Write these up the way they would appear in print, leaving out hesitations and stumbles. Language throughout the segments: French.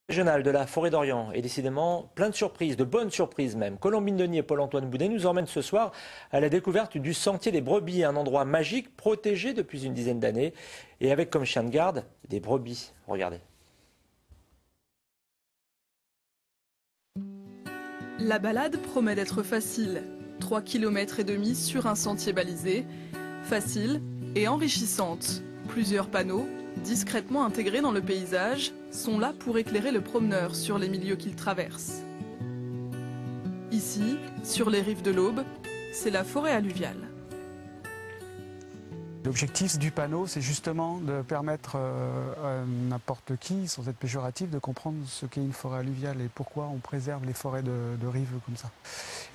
Régional de la Forêt d'Orient est décidément plein de surprises, de bonnes surprises même. Colombine Denis et Paul-Antoine Boudet nous emmènent ce soir à la découverte du Sentier des Brebis, un endroit magique protégé depuis une dizaine d'années et avec comme chien de garde des brebis. Regardez. La balade promet d'être facile. 3,5 km sur un sentier balisé. Facile et enrichissante. Plusieurs panneaux, discrètement intégrés dans le paysage, sont là pour éclairer le promeneur sur les milieux qu'il traverse. Ici, sur les rives de l'Aube, c'est la forêt alluviale. L'objectif du panneau, c'est justement de permettre à n'importe qui, sans être péjoratif, de comprendre ce qu'est une forêt alluviale et pourquoi on préserve les forêts de rive comme ça.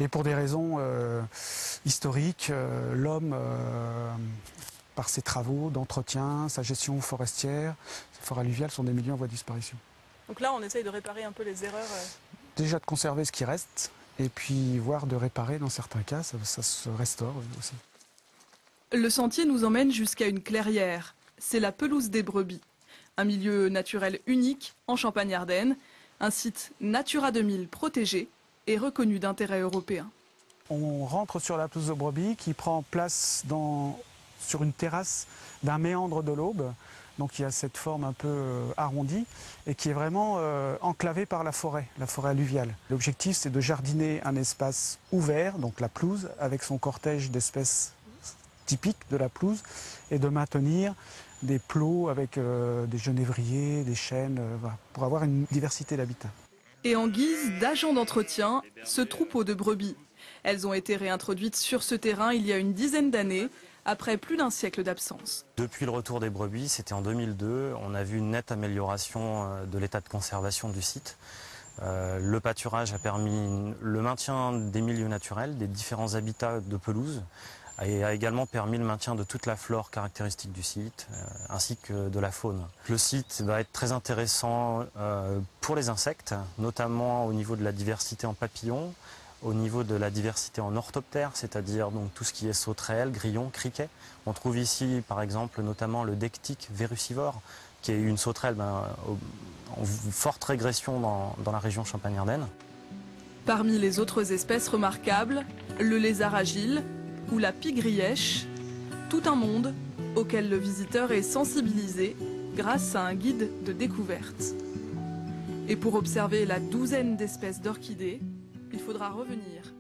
Et pour des raisons historiques, l'homme, par ses travaux d'entretien, sa gestion forestière, ces forêts alluviales sont des milieux en voie de disparition. Donc là, on essaye de réparer un peu les erreurs. Déjà de conserver ce qui reste, et puis voire de réparer dans certains cas, ça se restaure aussi. Le sentier nous emmène jusqu'à une clairière. C'est la pelouse des brebis. Un milieu naturel unique en Champagne-Ardenne. Un site Natura 2000 protégé et reconnu d'intérêt européen. On rentre sur la pelouse de brebis qui prend place sur une terrasse d'un méandre de l'Aube. Donc il y a cette forme un peu arrondie et qui est vraiment enclavée par la forêt alluviale. L'objectif, c'est de jardiner un espace ouvert, donc la pelouse, avec son cortège d'espèces typiques de la pelouse, et de maintenir des plots avec des genévriers, des chênes, voilà, pour avoir une diversité d'habitats. Et en guise d'agent d'entretien, ce troupeau de brebis. Elles ont été réintroduites sur ce terrain il y a une dizaine d'années, après plus d'un siècle d'absence. Depuis le retour des brebis, c'était en 2002, on a vu une nette amélioration de l'état de conservation du site. Le pâturage a permis le maintien des milieux naturels, des différents habitats de pelouse, et a également permis le maintien de toute la flore caractéristique du site, ainsi que de la faune. Le site va être très intéressant pour les insectes, notamment au niveau de la diversité en papillons, au niveau de la diversité en orthoptères, c'est-à-dire donc tout ce qui est sauterelles, grillons, criquets. On trouve ici par exemple notamment le dectique verrucivore, qui est une sauterelle en forte régression dans la région Champagne-Ardenne. Parmi les autres espèces remarquables, le lézard agile ou la pie-grièche, tout un monde auquel le visiteur est sensibilisé grâce à un guide de découverte. Et pour observer la douzaine d'espèces d'orchidées, il faudra revenir